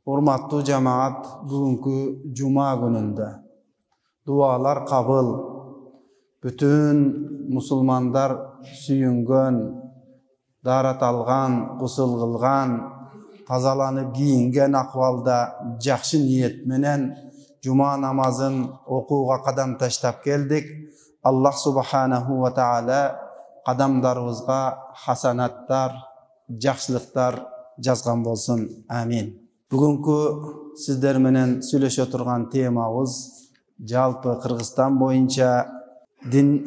Hurmatly jamaat, bugünkü Cuma gününde dualar kabul, bütün musulmandar süyüngen, darat algan, gusul kılgan, tazalanyp giyingen akvalda jakşı niyet menen Cuma namazın okuga kadam taştap geldik. Allah subhanahu ve taala kadamlarımızga hasanatlar, jakşılıklar жазган bolsun. Amin. Bugünkü sizler menen süйлöşe oturgan temabız жалпы Kırgızstan boyunca din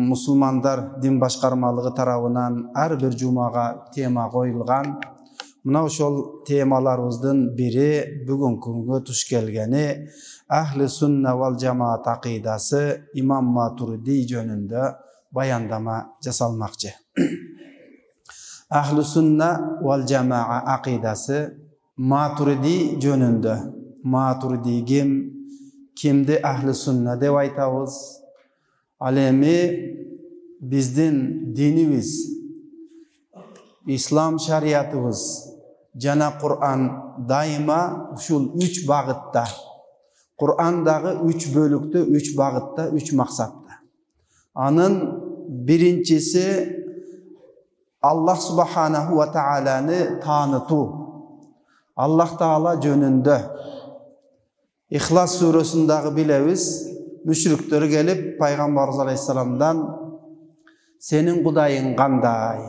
musulmandar din başkarmalığı tarafından her bir cumaga tema koyulgan. Mına ошол temalarımızdan biri bugünkü tuş gelgeni Ahli Sünne vel Cemaat akidası İmam Maturidi jönünde bayandama jasalmakçı. Ahli Sünne vel Cemaat akidası Maturidi jönünde. Maturidi kimdi Ahli Sünne dep aytabız. Al emi bizdin dinimiz, İslam şariatımız, jana Kur'an daima uşul 3 bagıtta. Kur'andağı 3 bölükte, 3 bagıtta, 3 maksatta. Anın birincisi Allah subhanahu ve ta'ala'nı tanıtı. Allah Taala jönünde. İhlas suresindagi bilebiz, müşrikler gelip Peygamberimiz Aleyhisselam'dan senin Kudayın kanday?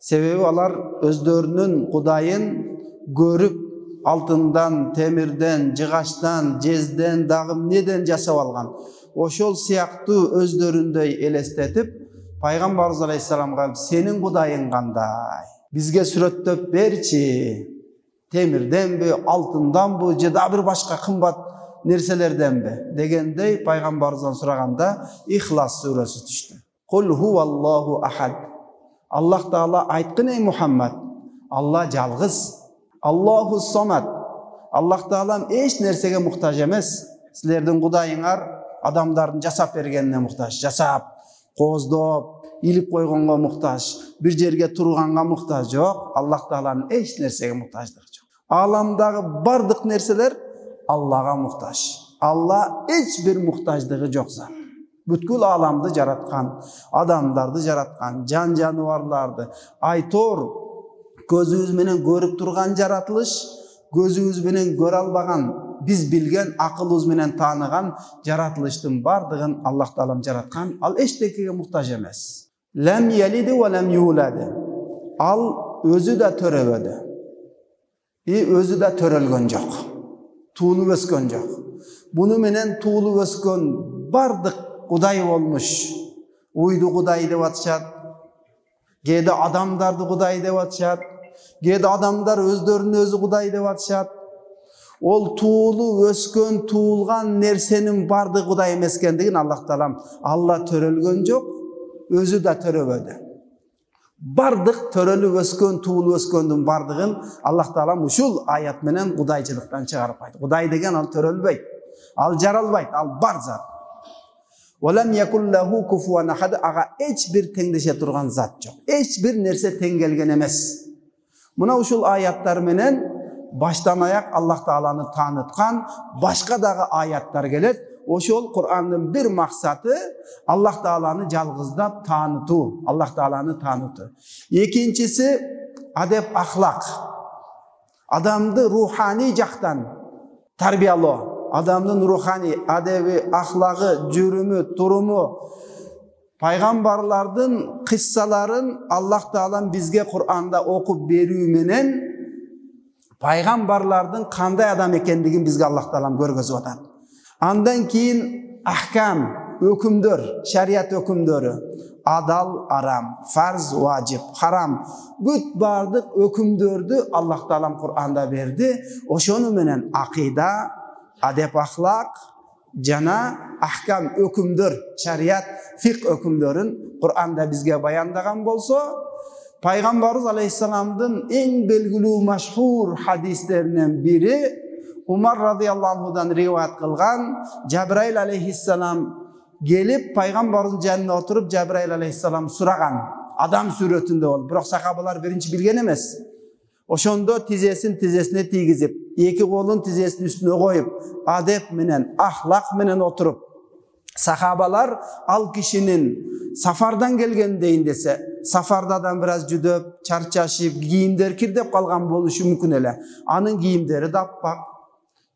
Sebebi alar özlerinin Kudayın görüp altından, temirden, jıgaçtan, jezden, dağım neden jasap algan. Oşol siyaktı özlerindey elestetip Peygamberimiz Aleyhisselam'a senin Kudayın kanday? Bizge sürettep berçi. Temirden mi, altından bu, ya bir başka kımbat nerselerden mi? Degendey Peygamberimizden soraganda İhlas suresi düştü. Kul huvallahu ahad. Allah Taala aytqın ey Muhammed. Allah jalgız. Allahu samad. Allah Taala eş nersege muhtaç emes. Sizlerden Kudayıngар adamların jasap bergenine muhtaç. Jasap, kozdop, ilip koygonga muhtaç, bir jerge turganga muhtaç yok. Allah Taala'nın eş nersege muhtaçlığı yok. Alamdağı bardık nerseler Allah'a muhtaç. Allah hiçbir muhtaçlığı yok zat. Bütkül alamdı jaratkan, adamlardı jaratkan, can janiwarlardı. Aytor gözüňiz menen görüp turgan jaratılış, gözüňiz menen göre albagan, biz bilgen akılыбыз menen tanıgan jaratılıştın bardığın Allah Taalam jaratkan. Al eştekege muhtaç emes. Lem yelidi ve lem yuladi. Al özü de törebedi. Özü de törelgen jok. Tuğulu ösken jok. Bunu menen tuğulu ösken bardık Kuday olmuş. Uydu Kuday dep atışat. Gede adamdardı Kuday dep atışat. Gede adamlar özlerinin özü Kuday dep atışat. Ol tuğulu ösken, tuğulgan nersenin bardığı Kuday emeskendigin Allah Taalam. Allah törelgen jok, özü de törebedi. Bardık törölü ösken, tuğulu öskendin bardığın Allah Taalam uşul ayat menen Kudayçılıktan çıgarıp aytdı. Kuday degen al törölbeyt, al jaralbayt, al bar zat. Velem yekul lehu kufuven ahad. Aga hiçbir tengdeşe turgan zat yok. Hiçbir nerse tengelgen emes. Muna uşul ayatlar menen baştan ayak Allah Taala'nı tanıtkan başka dağı ayatlar gelet. Oşol Kur'an'ın bir maksatı Allah Taala'nı jalgızdap tanıtı. Allah Taala'nı tanıtı. İkincisi adep ahlak. Adamdı ruhani jaktan tarbiyalo. Adamdın ruhani adebi, ahlakı, jürümü, turumu. Peygamberlerden kıssaların Allah Taala'nın bizge Kur'an'da okup berүү menen peygamberlerden kanday adam ekendigin bizge Allah Taala'm görgözüp atat. Andan keyin ahkam, hükümdür, şeriat hükümdörü, adal, aram, farz, vacip, haram, büt bardık hükümdördü Allah Taala'm Kur'an'da berdi. Oşonu menen akida, adep ahlak, jana ahkam hükümdür, şeriat, fiqh hükümdörün Kur'an'da bizge bayandagan bolsa, Peygamberimiz Aleyhisselam'ın en belgili maşhur hadislerinden biri Umar radıyallahu anhudan rivayet kılgan Cebrail aleyhisselam gelip Peygamberimiz yanına oturup Cebrail aleyhisselam suragan adam suretinde ol. Biroq sahabalar birinci bilgen emes. Ошондо тизесine тийгизип, эки колун тизесинин үстүнө коюп, адеп менен, ахлак менен отуруп, сахабалар ал кишинин сафардан келген дейин десе, сафардадан бир аз жүдөп, чарчашып, кийимдер кирдеп калган болушу мүмкүн эле. Анын кийимдери даппак,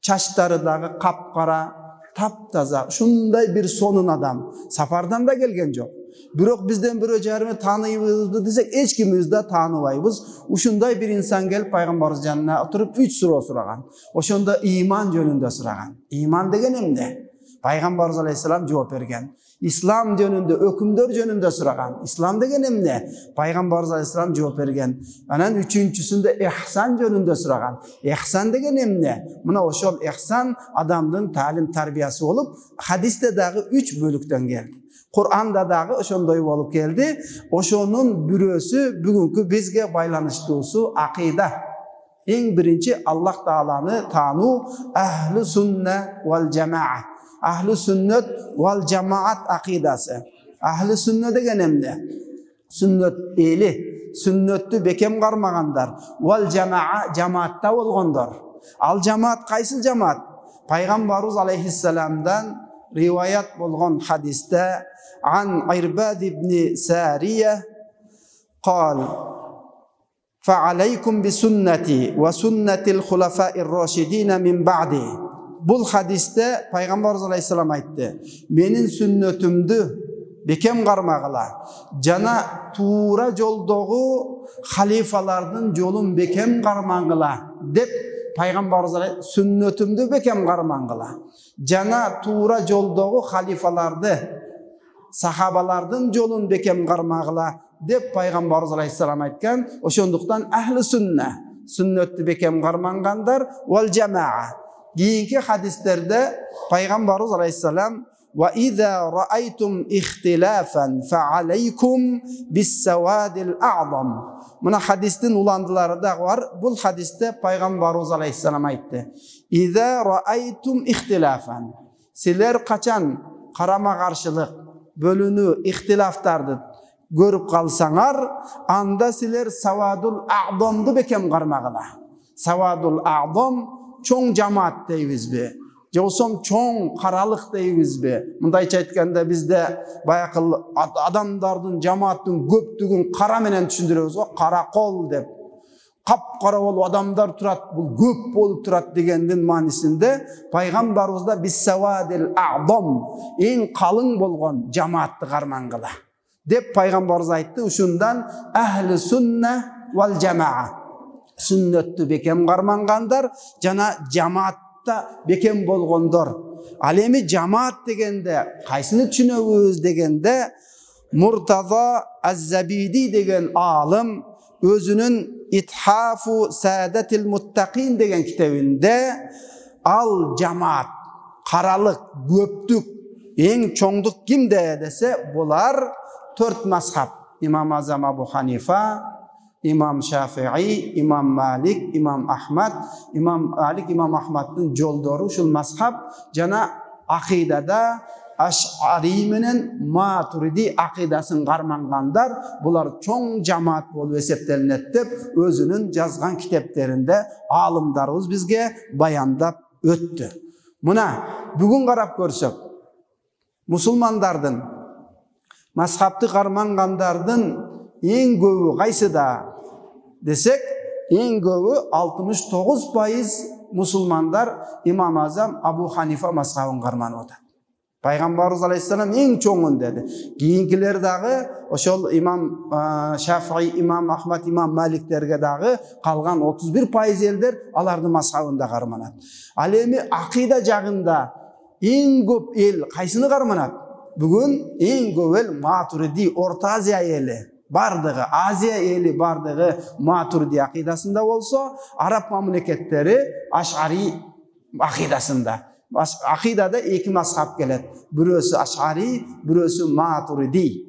чачтары дагы капкара, таптаза, ушундай бир сонун адам. Сафардан да келген жок. Бирок бизден бирөө жарымы тааныйбызбы десек, эч кимибиз да тааныбайбыз. Ушундай бир инсан келип пайгамбарыбыз жанына отуруп 3 суроо сураган. Ошондо иман жөнүндө сураган. Иман деген эмне? Пайгамбарыбыз алейхиссалам жооп берген. İslam жөнүндө, өкүмдөр жөнүндө сураган. İslam деген эмне? Пайгамбарыбыз алейхиссалам жооп берген. Анан үчүнчүсүндө ихсан жөнүндө сураган. Ихсан деген эмне? Мына ошол ихсан адамдын таалим тарбиясы болуп, хадисте дагы 3 бөлүктөн келди. Kur'an'da dağı ошондой болуп келди. Ошонун бирөөсү бүгүнкү бизге байланыштуусу акыйда. Эң биринчи Аллах Тааланы таануу, ахлу сунна вал жамаа. Ахлу сүннөт вал жамаат акыйдасы. Ахлу сүннө деген эмне? Сүннөт эли, сүннөттү бекем кармагандар. Вал жамаа жамаатта болгондор. Ал жамаат кайсы жамаат? Пайгамбарыбыз алейхиссаламдан риваят болгон хадисте عن عرباد بن سارية قال فعليكم بسنتي وسنة الخلفاء الراشدين من بعدي. Бұл хадисте Пайғамбарымыз алейхиссалам айтты: менин сүннөтүмдү бекем кармагыла, жана туура жолдогу халифалардын жолун бекем кармагыла деп Пайғамбарыбыз сүннөтүмдү бекем кармагыла, жана туура жолдогу халифаларды, сахабалардын жолун бекем кармагыла деп Пайгамбарыбыз алейхиссалам айткан. Ошондуктан ахли сунна, сүннөттү бекем кармангандар, вал жамаа. Кийинки хадистерде Пайгамбарыбыз алейхиссалам ва иза раайтум ихтилафан фаалейкум биссавадил а'зам. Мына хадистин уландылары да бар. Бул хадисте Пайгамбарыбыз алейхиссалам айтты: иза раайтум ихтилафан. Силер качан карама каршылык, бөлүнүү, ихтилафтарды көрүп калсаңар, анда силер савадул а'замды бекем кармагыла. Савадул а'зам чоң жамаат дейбизби? Же болсом чоң каралык дейбизби? Мындайча айтканда бизде баякы адамдардын, жамааттын көптүгүн кара менен түшүндүрөбүз го, кара кол деп. Кап-кара болуп адамдар турат, бул көп болуп турат дегендин маанисинде Пайгамбарыбызда биссавадил а'зам, эң калың болгон жамаатты кармангыла деп Пайгамбарыбыз айтты. Ушундан ахли сунна вал жамаа. Сүннөттү бекем кармангандар жана жамаатта бекем болгондор. Ал эми жамаат дегенде кайсыны түшүнөбүз дегенде, Муртаза аз-Забиди деген алым өзүнүн İthafu Saadetil Muttaqin деген китебинде ал жамаат, каралык, көптүк, эң чоңдук кимде десе, булар 4 мазхаб. Имам Азам Абу Ханифа, Имам Шафии, Имам Малик, Имам Ахмад. Имам Малик, Имам Ахмаддын жолдору ушул мазхаб. Жана акыйдада Аш'ари менен Матуриди акыйдасын кармангандар, булар чоң жамаат болуп эсептелинет деп өзүнүн жазган китептеринде алымдарыбыз бизге баяндап өттү. Мына бүгүн карап көрсөк, мусулмандардын, мазхабты кармангандардын эң көбү кайсыда десек, эң көбү 69% мусулмандар Имам Азам Абу Ханифа мазхабын карманып атат. Пайгамбарыбыз алейхиссалам эң чоңун деди. Кийинкилер дагы ошол Имам Шафии, Имам Ахмад, Имам Маликтерге дагы калган 31% элдер алардын мазхабында карманат. Ал эми акыйда жагында эң көп эл кайсыны карманат? Бүгүн эң көп эл Матуриди, Орто Азия эли, бардыгы, Азия эли бардыгы Матуриди акыйдасында болсо, араб мамлекеттери Аш'ари акыйдасында. Акыйдада 2 мазхаб келет. Бирөөсү Аш'ари, бирөөсү Матуриди.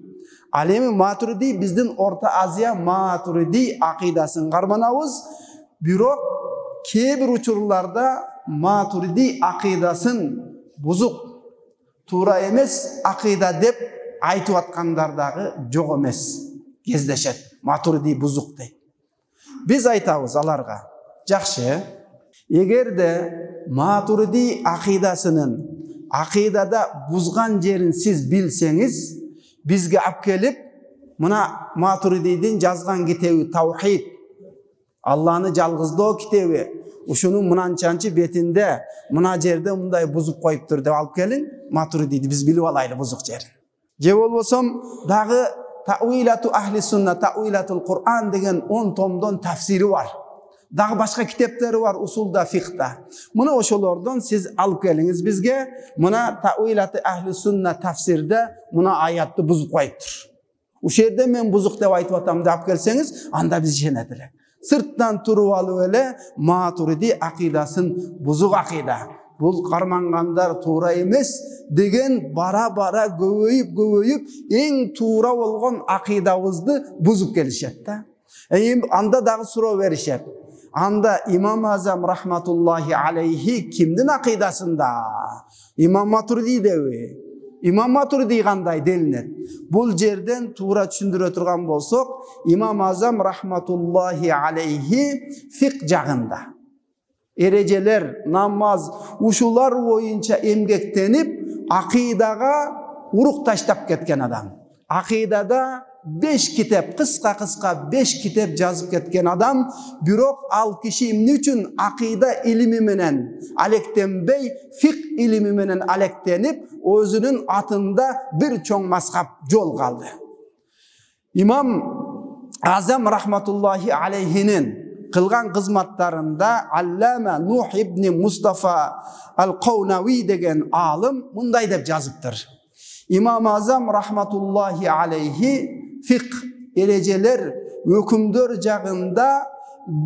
Ал эми Матуриди биздин Орто Азия Матуриди акыйдасын карманабыз. Бирок кээ бир учурларда Матуриди акыйдасын бузук, туура эмес акыйда деп айтып аткандар дагы жок эмес. Кездешет. Матуриди бузук дейт. Biz aytабыз аларга. Жакшы. Эгерде Матуриди акыйдасынын акыйдада бузган жерин сиз билсеңиз, бизге алып келип, мына Матуридидин жазган китеби Таухид, Алланы жалгыздоо китеби, ушунун мынанчанчы бетинде, мына жерде мындай бузуп коюптур деп алып келин, Матуридиди биз билип алайлы бузук жерин. Же болбосом дагы Тауилату ахли сунна, Тауилатул Кур'ан деген 10 томдон тафсири бар. Дагы башка китептери бар усулда, фикхта. Мына ошолордон сиз алып келиңиз бизге. Мына Тауилату ахли сунна тафсирде мына аятты бузуп коюптур. Ушул жерде мен бузук деп айтып атам деп алып келсеңиз, анда биз ишенет элек. Сырттан туруп алып эле Матуриди акыйдасын бузук акыйда. Бул кармангандар туура эмес деген бара-бара көбөйүп эң туура болгон акыйдабызды бузуп келишет да. Анда дагы суроо беришет. Анда имам Азам рахматуллахи алейхи кимдин акыйдасында? Имам Матуридиби? Имам Матуриди кандай делинет? Бул жерден туура түшүндүрө турган болсок, имам Азам рахматуллахи алейхи фикх жагында. Эрежелер, намаз, ушулар боюнча эмгектенип, акыйдага урук таштап кеткен адам. Акыйдада 5 китеп, кыска 5 китеп жазып кеткен адам, бирок ал киши эмне үчүн акыйда илими менен алектенбей, фикх илими менен алектенип, өзүнүн атында бир чоң мазхаб жол калды. Имам Азам рахматуллахи алейхинин кылган кызматтарында Аллама Нух ибн Мустафа ал-Каунави деген алым мындай деп жазыптыр. Имам Азам рахматуллахи алейхи фикх эрежелер өкүмдөр жагында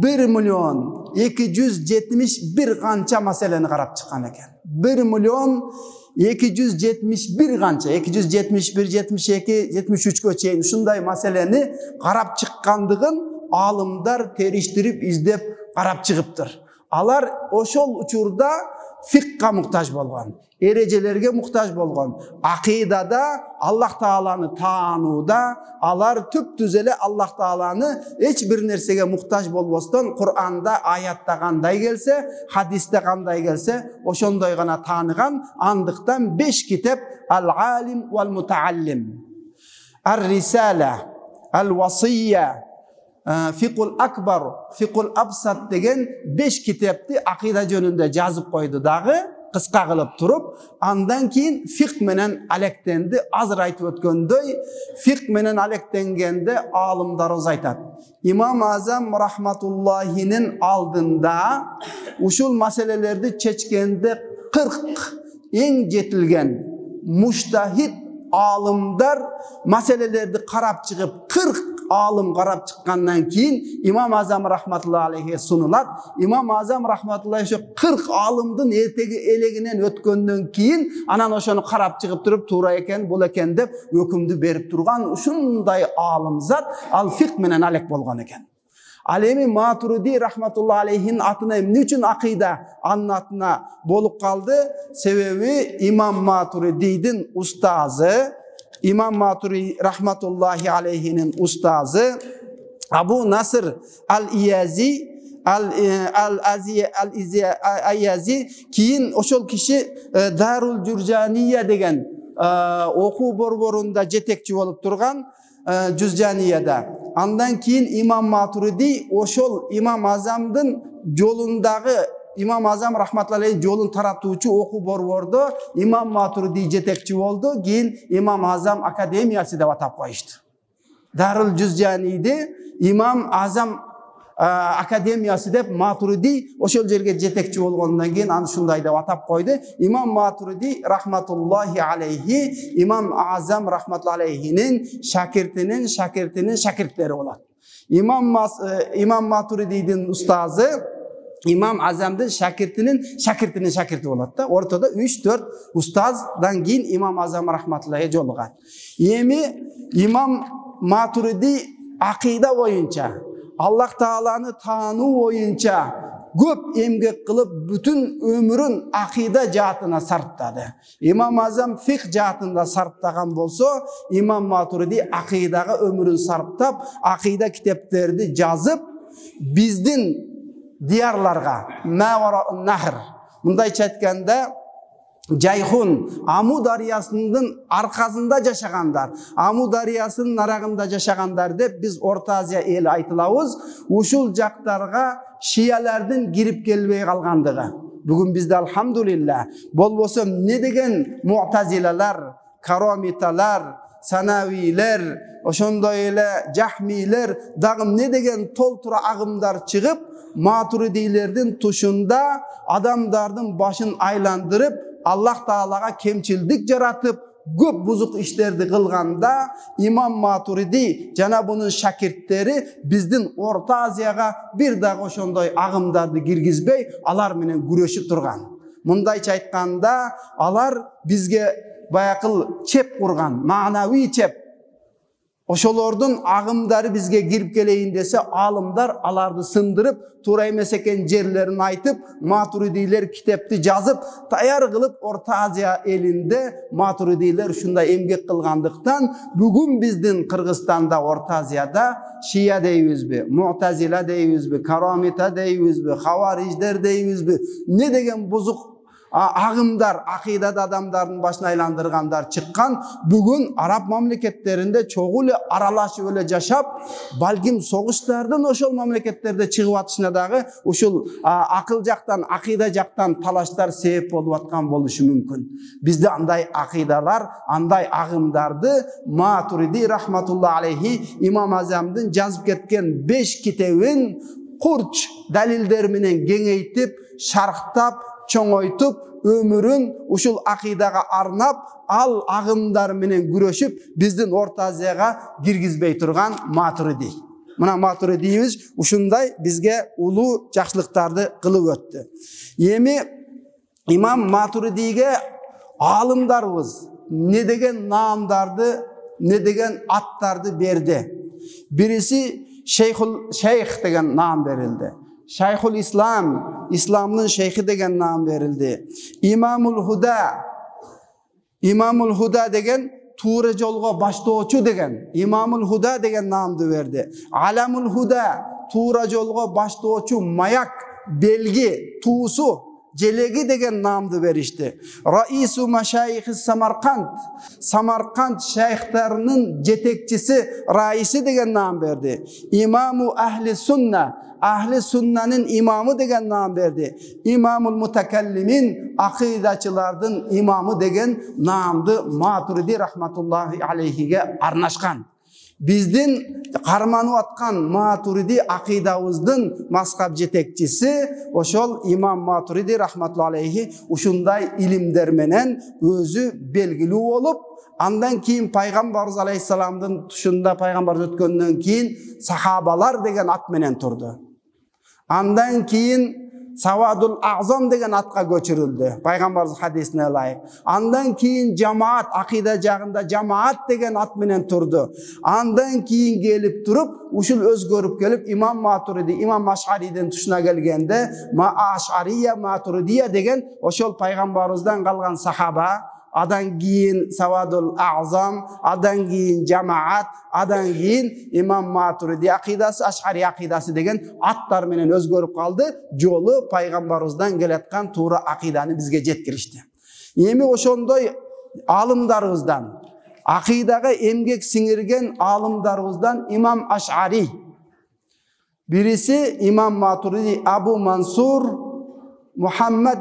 1.271 канча маселени карап чыккан экен. 1.271 канча, 271, 72, 73-кө чейин ушундай маселени карап чыккандыгын алымдар териштирип издеп карап чыгыптыр. Алар ошол учурда фикхка муктаж болгон, эрежелерге муктаж болгон. Акыйдада Аллах Тааланы таанууда алар түп-түз эле Аллах Тааланы эч бир нерсеге муктаж болбостон, Кур'анда аятта кандай келсе, хадисте кандай келсе, ошондой гана тааныган. Андыктан 5 китеп: Ал-Алим вал-Мутааллим, Ар-Рисала, Ал-Васия, Фикул Акбар, Фикул Абсат деген 5 китепти акыйда жөнүндө жазып койду дагы, кыска кылып туруп. Андан кийин фикх менен алектенди. Азыр айтып өткөндөй, фикх менен алектенгенде алымдарыбыз айтат. Имам Азам рахматуллахинин алдында ушул маселелерди чечкенде 40 эң жетилген муштахид алымдар маселелерди карап чыгып, 40 алым карап чыккандан кийин имам Азам рахматуллахи алейхи сунулат. Имам Азам рахматуллахи ошо 40 алымдын элегинен өткөндөн кийин анан ошону карап чыгып туруп, туура экен, бул экен деп өкүмдү берип турган ушундай алым зат ал фикх менен алек болгон экен. Ал эми Матуриди рахматуллахи алейхинин атына эмне үчүн акыйда анын атына болуп калды? Себеби имам Матуридидин устазы, имам Матуриди рахматуллахи алейхинин устазы Абу Наср ал-Иязи, ал-Иязи кийин ошол киши Дарул Журжания деген окуу борборунда жетекчи болуп турган, Журжанияда. Андан кийин имам Матуриди ошол имам Азамдын жолундагы, имам Азам рахматуллахи алейхи жолун таратуучу окуу борбордо имам Матуриди жетекчи болду. Кийин имам Азам академиясы деп атап коюшту. Дарул Журжанийди имам Азам академиясы деп Матуриди ошол жерге жетекчи болгондон кийин аны ушундай деп атап койду. Имам Матуриди рахматуллахи алейхи имам Азам рахматуллахи алейхинин шакиртинин шакирттери болот. Имам Матуридидин устазы имам Азамдын шакиртинин шакирти болот да. Ортодо 3-4 устаздан кийин имам Азам рахматуллахи жолугат. Эми имам Матуриди акыйда боюнча, Аллах Тааланы таануу боюнча көп эмгек кылып, бүтүн өмүрүн акыйда жаатына сарптады. Имам Азам фикх жаатында сарптаган болсо, имам Матуриди акыйдага өмүрүн сарптап, акыйда китептерди жазып, биздин diyarlarga mavara nahr. Mındayça aytkanda Cayhun, Amu darıyasının arkasında yaşagandar, Amu darıyasının aragında yaşagandar dep biz Orta Aziya eli aytılabız. Uşul jaktarga Şiyalardan girip gelbey kalgandığı. Bugün bizde alhamdulillah bolbosa ne degen Mu'tazilalar, Karamitalar, Sanaviler, oşondoy ele Cahmiler, dagım ne degen toltura agımlar çıkıp Maturidilerden tuşunda adamlardan başın aylandırıp Allah Teala'ga kemçildik jaratıp köp buzuk işlerdi kılganda İmam Maturidi jana bunun şakirtleri bizdin Orta Aziyaga bir da oşondoy agımdardı girgizbey alar menen güreşip turgan. Mundayça aytkanda alar bizge bayakıl çep kurgan, manavi çep. Oşolordun agımdары bizge girip geleyin dese alımlar alardı sındırıp tuura emes eken jerlerini aytıp Maturidiler kitapты жазıp tayar kılıp Orta Aziya elinde Maturidiler şunday emgek kılgandыкtan bugün bizdin Kırgızstanda Orta Aziyada Şia deyibizbi, Mu'tazila deyibizbi, Karamita deyibizbi, Havariciler deyibizbi, ne degen bozuk agımdar, akidat adamların başına aylandırgandar çıkkan, bugün Arap memleketlerinde çoğulu aralaşıp öyle yaşap, balgim soğuşlardan oşol memleketlerde çıkıp atışına dağı, oşol akıl jaktan, akida jaktan talaşlar sebep olup atkan boluşu mümkün. Bizde anday akidalar, anday agımdardı, Maturidi rahmatullah aleyhi İmam Azam'dın жазıp ketken 5 kitabın kurç dalillerminen gengeytip, şarhtap, çoğoytup, ömürün uşul akidaga arnap, al agımdar menen güreşip, bizdin Orta Aziyaga girgizbey turgan Maturidi. Mına Maturidimiz uşunday bizge ulu jakşılıktardı kılıp öttü. Yemi İmam Maturidi'ge alımdarımız ne degen namdardı, ne degen attardı berdi. Birisi Şeyh degen nam verildi. Şeyhül İslam, İslam'ın şeyhi degen nam verildi. İmamul Huda degen tuğra jolga baştoğuçu degen, İmamul Huda degen namdı verdi. Alamul Huda, tuğra jolga baştoğuçu mayak, belgi, tuğusu, jelegi degen namdı verişti. Raisu maşayikhi Samarkand, Samarkand şeyhlerinin jetekçisi, raisi degen nam verdi. İmamu ahli sunna, Ahli Sunna'nın imamı degen nam verdi. İmamul Mutakallimin, akidaçılardan imamı degen namdı Maturidi rahmatullahi aleyhi'ge arnaşkan. Bizdin karmanı atkan Maturidi akidavızdın maskab jetekçisi oşol İmam Maturidi rahmatullahi aleyhi uşunday ilimder menen özü belgili olup andan keyin Peygamberimiz aleyhissalamdın tuşunda Peygamberimiz ötkönden keyin sahabalar degen at menen turdu. Andan keyin Savadul Azam degen atqa göçürüldü. Peygamberimiz hadisine layık. Andan keyin cemaat, akida jagında cemaat degen at menen turdu. Andan keyin gelip turup, uşul özgörüp gelip İmam Maturidi, İmam Aş'ari'den tuşuna gelgende Aş'ariya, Maturidiya degen oşol Peygamberimizden kalgan sahaba, adan keyin Savadul Azam, adan keyin cemaat, adan keyin İmam Maturidi akidası, Aş'ari akidası degen atlar menen özgörüp kaldı. Jolu Peygamberimizden geletkan tuğra akidanı bizge jetkirişti. Emi oşondoy alımdarımızdan, akidaga emgek singirgen alımdarımızdan İmam Aş'ari, birisi İmam Maturidi Abu Mansur Muhammed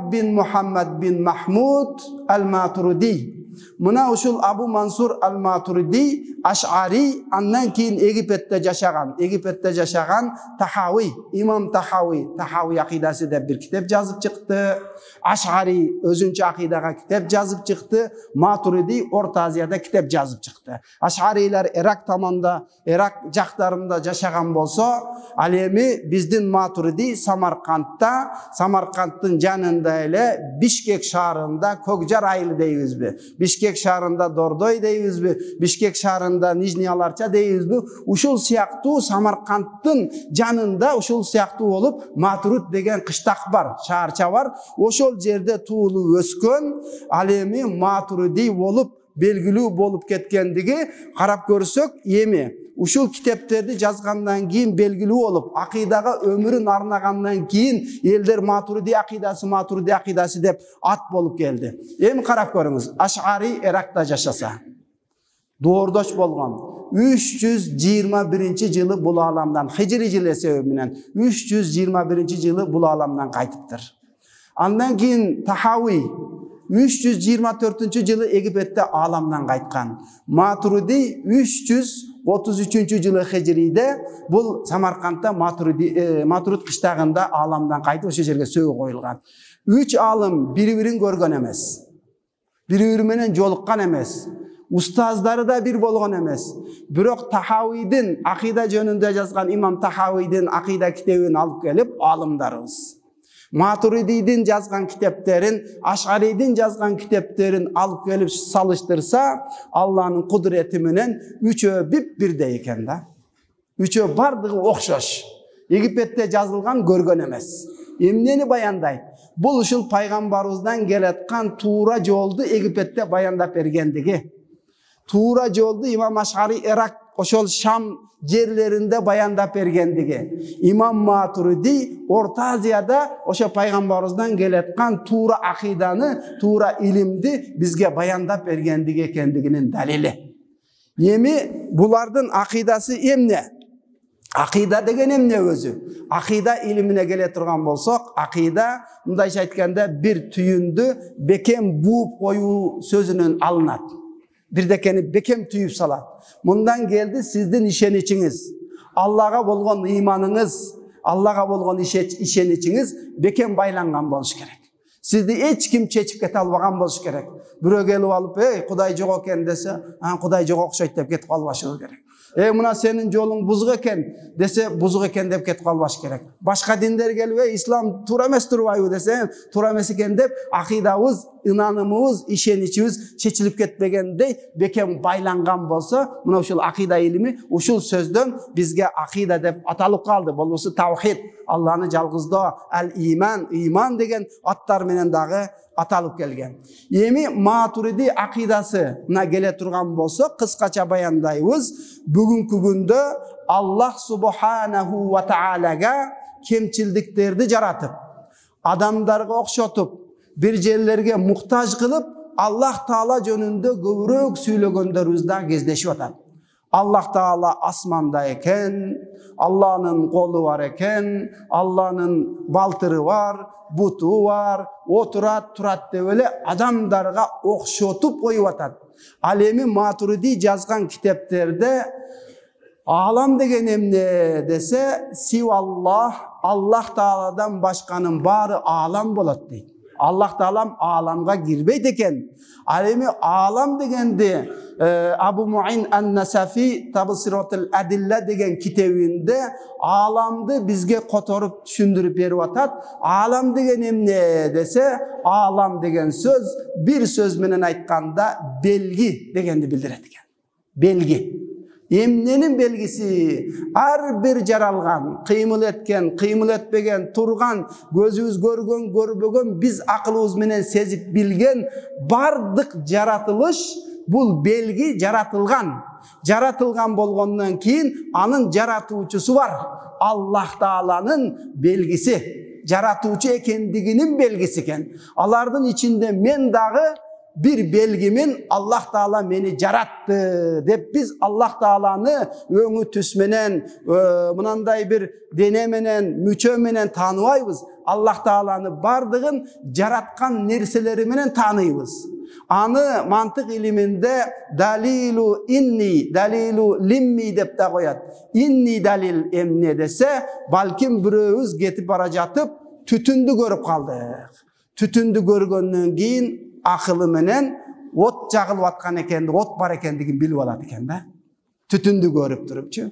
bin Mahmud al-Maturidi. Mına uşul Abu Mansur al-Maturidi Aş'ari andan keyin Egipet'te yaşagan Tahavi, İmam Tahavi akidası deb bir kitap yazıp çıktı. Aş'ari özünçe akidaga kitap yazıp çıktı. Maturidi Orta Aziyada kitap yazıp çıktı. Aş'ariler Irak tamanda, Irak jaktarında yaşagan bolsa, alemi bizdin Maturidi Samarkand'ın janında ele Bişkek şahrında Kokjar aylı deyibizbi. Bişkek şahrında Dordoy deyibizbi. Bişkek şahrında Nijni Alarcha deyibizbi. Uşul siyaktуу Samarkand'ın janında uşul siyaktуу olup Maturid degen kıştak var, şaharça var. Oşol jerde tuğulu öskön, alemi Maturidi olup belgili bolup ketkendigi qarap görsök, emi ушул китептерди жазгандан кийин белгилүү болуп, акыйдага өмүрүн арнагандан кийин элдер Матуриди акыйдасы деп ат болуп келди. Эми карап көрүңүз, Аш'ари Иракта жашаса, доордош болгон. 321-жылы бул аламдан, хижри жыл эсеби менен 321-жылы бул аламдан кайтыптыр. Андан кийин Тахауи 324-жылы Египетте аламдан кайткан. Матуриди 333-жылы хижриде бул Самаркандта Матурид кыштагында аламдан кайтып ошол жерге сөөгү коюлган. 3 алым бири-бирин көргөн эмес. Бири-бири менен жолуккан эмес. Устаздары да бир болгон эмес. Бирок Тахауидин акыйда жөнүндө жазган имам Тахауидин акыйда китебин алып келип алымдарыбыз. Матуридидин жазган китептерин, Аш'аридин жазган китептерин алып келип салыштырса, Алланын кудурети менен үчөө бирдей экен да. Үчөө бардыгы окшош. Египетте жазылган көргөн эмес. Эмнени баяндайт? Бул ушул пайгамбарыбыздан келаткан туура жолду Египетте баяндап бергендиги. Туура жолду имам Аш'ари Ирак ошол Шам жерлеринде баяндап бергендиги. Имам Матуриди Орта Азияда ошо пайгамбарыбыздан келаткан туура акыйданы, туура илимди бизге баяндап бергендиги экендигинин далили. Эми булардын акыйдасы эмне? Акыйда деген эмне өзү? Акыйда илимине келе турган болсок, акыйда мындайча айтканда бир түйүндү бекем бууп коюу сөзүнөн алынат. Бирдекени бекем түйүп салат. Мындан келди сиздин ишеничиңиз, Аллага болгон ыйманыңыз, Аллага болгон ишеничиңиз бекем байланган болуш керек. Сизди эч ким чечип кете албаган болуш керек. Бирөө келип алып, Кудай жок экен десе, Кудай жок окшойт деп кетип калбашы керек. Мына сенин жолуң бузук экен десе, бузук экен деп кетип калбаш керек. Башка диндер келип, ислам туура эмес турбайбы десе, туура эмес экен деп акыйдабыз, ынанымыбыз, ишеничибиз чечилип кетпегендей бекем байланган болсо, мына ушул акыйда илими ушул сөздөн бизге акыйда деп аталып калды. Болусу тавхид, Алланы жалгыздоо, ал-иман, иман деген аттар менен дагы аталып келген. Эми Матуриди акыйдасына келе турган болсо, кыскача баяндайбыз. Бүгүнкү күндө Аллах субханаху ва таалага кемчилдиктерди жаратып, адамдарга окшотуп, бир жерлерге муктаж кылып, Аллах Таала жөнүндө көбүрөөк сүйлөгөндөрүбүз да кездешип атат. Аллах Таала асманда экен, Алланын колу бар экен, Алланын балтыры бар, буту бар, отурат, турат деп эле адамдарга окшотуп коюп атат. Ал эми Матуриди жазган китептерде алам деген эмне десе, Аллах Тааладан башканын баары алам болот дейт. Аллах Таалам аламга кирбейт экен. Ал эми алам дегенди Абу Муин ан-Насафи Табсиратул Адилла деген китебинде аламды бизге которуп түшүндүрүп берип атат. Алам деген эмне десе, алам деген сөз бир сөз менен айтканда белги дегенди билдирет экен. Белги. Эмненин белгиси? Ар бир жаралган, кыймыл эткен, кыймыл этпеген, турган, көзүбүз көргөн, көрбөгөн, биз акылыбыз менен сезип билген бардык жаратылыш бул белги жаратылган. Жаратылган болгондон кийин анын жаратуучусу бар. Аллах Тааланын белгиси, жаратуучу экендигинин белгиси экен. Алардын ичинде мен дагы bir belgimin Allah Taala meni jarattı dep biz Allah Taala'nı öňü түс менен, mınanday bir dene menen, müçö menen tanıbayбыз. Allah Taala'nı bardığın jaratkan nerseleri menen tanıybız. Anı mantık iliminde dalilu inni, dalilu limmi dep de koyat. Inni dalil emne dese, balkim birөөbüz ketip bara jatıp tütündü görüp kaldık. Tütündü görgöndөн kийин akılı menen ot jagılıp atkan ekendi, ot bar ekendigin bilip alat eken da. Tütündü görüp durupçu.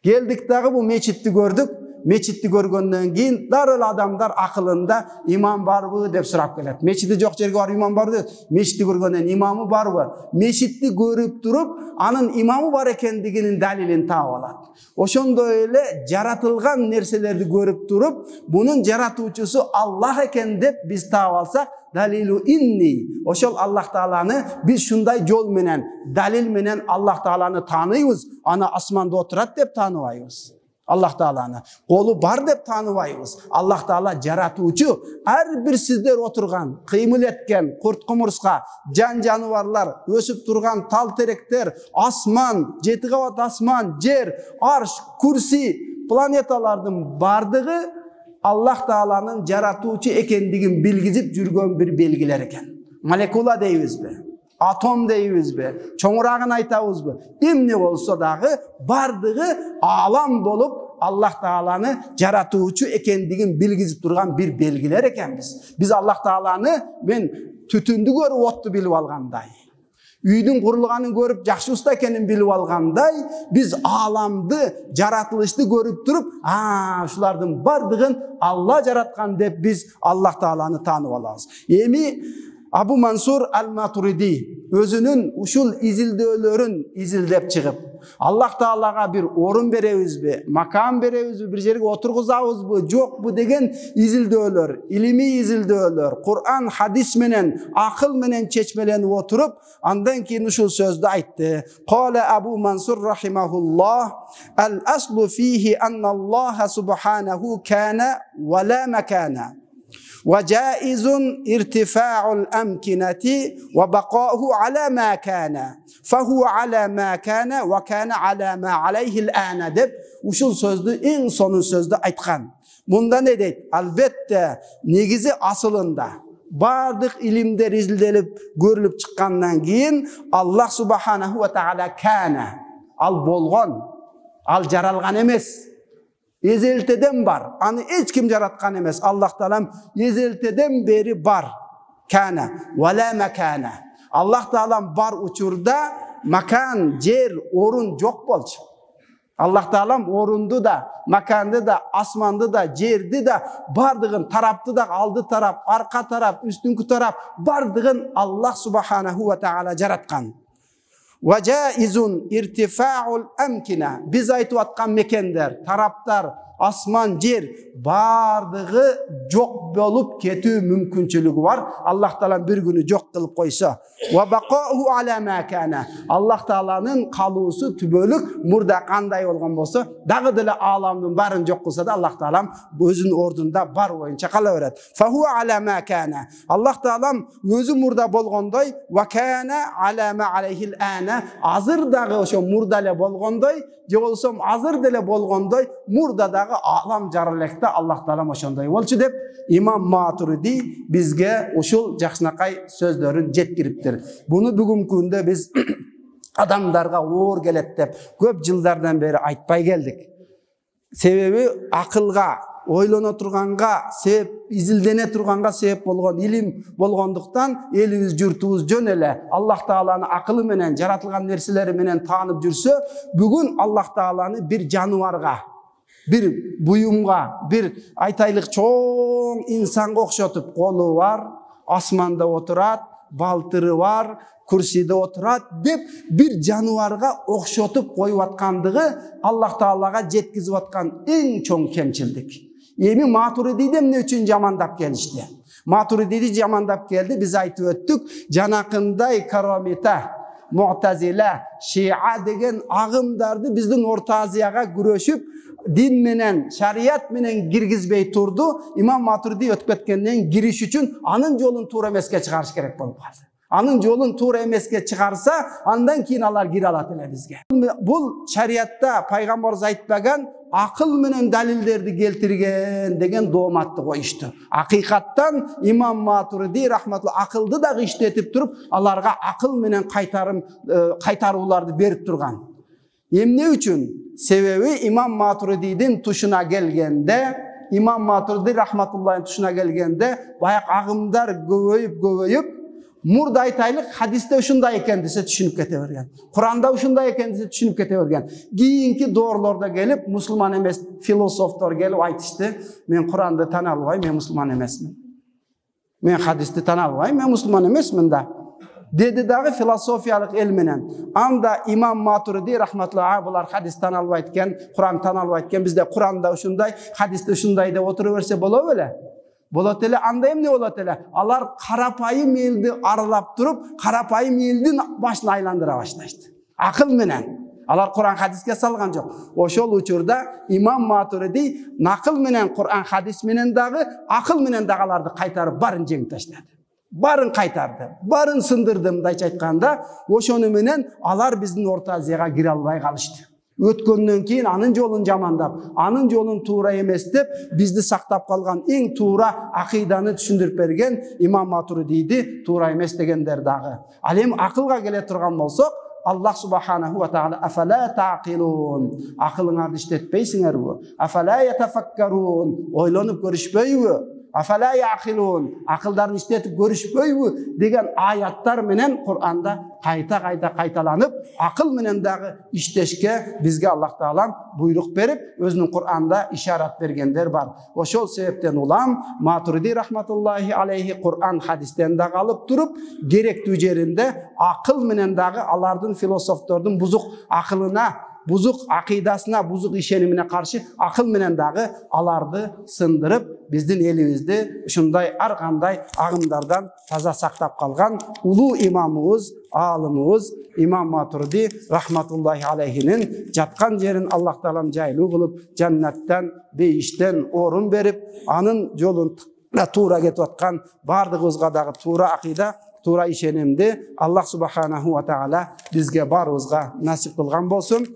Geldik dagı bu meçitti gördük. мечитти көргөндөн кийин дарыл адамдар акылында имам барбы деп сурап келет. Мечити жок жерге барып имам барбы деп. Мечитти көргөндөн имамы барбы? Мечитти көрүп туруп, анын имамы бар экендигинин далилин таап алат. Ошондой эле жаратылган нерселерди көрүп туруп, бунун жаратуучусу Аллах экен деп биз таап алсак, далилу инни. Ошол Аллах Тааланы биз шундай жол менен, далил менен Аллах Тааланы тааныбыз. Ана асманда отурат деп тааныбайбыз. Аллах Тааланы колу бар деп тааныбайбыз. Аллах Таала жаратуучу. Ар бир сиздер отурган, кыймыл эткен курт кумурска, жан жаныбарлар, өсүп турган тал теректер, асман, 7 кабат асман, жер, арш, курси, планеталардын бардыгы Аллах Тааланын жаратуучу экендигин билгизип жүргөн бир белгилер экен. Молекула дейбизби? Атом дейбизби? Чоңурагын айтабызбы? Эмне болсо дагы бардыгы алам болуп Аллах Тааланы жаратуучу экендигин билгизип турган бир белгилер экенбиз. Биз Аллах Тааланы мен түтүндү көрүп отту билип алгандай, үйдүн курулганын көрүп жакшы уста экенин билип алгандай, биз аламды, жаратылышты көрүп туруп, ушулардын бардыгын Алла жараткан деп биз Аллах Тааланы таанып алабыз. Эми Абу Мансур Ал-Матуриди өзүнүн ушул изилдөөлөрүн изилдеп чыгып, Аллах Таалага бир орун беребизби, макам беребизби, бир жерге отургузабызбы, жокпу деген изилдөөлөр, илимий изилдөөлөр, Кур'ан, хадис менен, акыл менен чечмеленип отуруп, андан кийин ушул сөздү айтты. Кала Абу Мансур рахимахуллах: "Ал-аслу фихи анналлаха субханаху кана ва ла макана. وجائز ارتفاع الأمكنة وبقاؤه على ما كان فهو على ما كان وكان على ما عليه الآن" деп ушул сөздү эң сонун сөздү айткан. Мында не дейт? Албетте негизи асылында бардык илимдер изилделип көрүлүп чыккандан кийин Аллах субханаху ва таала кана, ал болгон, ал жаралган эмес. Эзелтеден бар. Аны эч ким жараткан эмес. Аллах Таалам эзелтеден бери бар. Кана вала макана. Аллах Таалам бар учурда макан, жер, орун жок болчу. Аллах Таалам орунду да, маканды да, асманды да, жерди да, бардыгын, тарапты да, алды тарап, арка тарап, үстүнкү тарап, бардыгын Аллах субханаху ва таала жараткан. Важаизун иртифаул амкина. Биз айтып аткан мекендер, тараптар, асман, жер бардыгы жок болуп кетүү мүмкүнчүлүгү бар. Аллах Таала бир күнү жок кылып койсо, ва бақауху ала ма кана. Аллах Тааланын калуусу түбөлүк мурда кандай болгон болсо, дагы деле аламдын барын жок кылса да Аллах Таалам өзүнүн ордунда бар боюнча кала берет. Фаху ала ма кана. Аллах Таалам өзү мурда болгондой, ва кана ала ма алейхил ана. Азыр дагы ошо мурда эле болгондой, же болсо азыр деле болгондой, мурда дагы алам жарылекте Аллах Таалам ошондой болчу деп имам Матуриди бизге ушул жакшынакай сөздөрүн жеткириптир. Буну бүгүнкү күндө биз адамдарга оор келет деп көп жылдардан бери айтпай келдик. Себеби акылга, ойлоно турганга, себеп изилдене турганга себеп болгон илим болгондуктан элибиз, журтубуз жөн эле Аллах Тааланы акылы менен, жаратылган нерселери менен таанып жүрсө, бүгүн Аллах Тааланы бир жаныбарга, bir buyumga, bir aytaylık çoğun insanga okşatıp kolu var, asmanda oturat, baltırı var, kurside oturat dep bir canavarga okşatıp koyup atkandığı Allah Taala'ga jetkizip atkan en çoğun kemçildik. Emi Maturidi'de ne üçün jamandap gelişti? Maturidi jamandap geldi, biz aytıp öttük, janakınday karamita, Mu'tazile, Şia degen ağımdardı bizden Orta Aziyaga güreşip din menen, şariat menen girgizbey turdu. İmam Maturidi ötüp ketkenden giriş üçün anın yolun tuğra emeske çıkarış gerek bolup kaldı. Anın yolun tuğra emeske çıkarsa andan keyin alar gir alat ele bizge. Bul şariatta Peygamberimiz aytpagan akıl menen dalillerdi keltirgen degen doomatты koyuştu. Hakikattan İmam Maturidi rahmatullah akıldı da işletip durup alarga akıl menen kaytarıulardı berip turgan. Emne üçün? Sebebi İmam Maturidi'nin tuşuna gelgende, İmam Maturidi rahmatullah'ın tuşuna gelgende bayak ağımdar gövöyüp Murda aytaylık hadiste uşunday eken dese düşünüp kete bergen. Kur'anda uşunday eken dese düşünüp kete bergen. Kийинки doğrularda gelip Müslüman emes filosoflar gelip aytıştı. Men Kur'anda tan albay, men Müslüman emesmin. Men hadiste tan albay, men Müslüman emesmin da. Dedi dağı filosofiyalık ilminen. Anda İmam Maturidi rahmetullahi bular hadis tan albaytken, Kur'an tan albaytken bizde Kur'anda uşunday, hadiste uşunday da oturuverse bola öyle. Bolatele andayım ne bolatele? Alar karapayım eldi aralap durup, karapayım eldin başına aylandıra başlaştı. Akıl menen. Alar Kur'an hadiske salgan yok. Oşol uçurda İmam Maturidi nakıl menen Kur'an hadis menen dağı, akıl menen dağalardı kaytarıp barın jeng taşladı. Barın kaytardı. Barın sındırdım da aytkanda, oşonu menen alar bizdin Orta Aziyaga kire albay kalıştı. Ötkөндөн кийин анын жолун жамандап, анын жолун туура эмес деп, бизди сактап калган эң туура акыйданы түшүндүрүп берген Имам Матуридиди туура эмес дегендер дагы. Ал эми акылга келе турган болсок, Аллах субханаху ва таала афала тaqilun. Акылыңарды иштетпейсиңерби? Афала ятафаккарун. Ойлонуп көрүшпөйбү? Afala yaqilun. Akıllarını işletip görüşpöybü degen ayattар menen Kur'anda kaytalanıp akıl menen dağı işteşke bizge Allah Taala buyruk berip özünün Kur'anda işaret bergenler bar. Oşol sebepten ulam Maturidi rahmetullahi aleyhi Kur'an hadisten dağı alıp durup gerektiği yerinde akıl menen dağı alardın filosoflarının buzuk akılına, buzuk akidasına, buzuk işenimine karşı akıl menen dağı alardı sındırıp bizdin elibizdi şunday arkanday ağımlardan taza saktap kalgan ulu imamımız, alımımız İmam Maturidi rahmetullahi aleyhinin jatkan jerin Allah Taala'nın jaylı kılıp cennetten, beyişten orun berip anın yolun tuğra ketip atkan bardığızga dağı tuğra akida, tuğra işenimdi Allah subhanahu wa ta'ala bizge barızga nasip kılgan bolsun.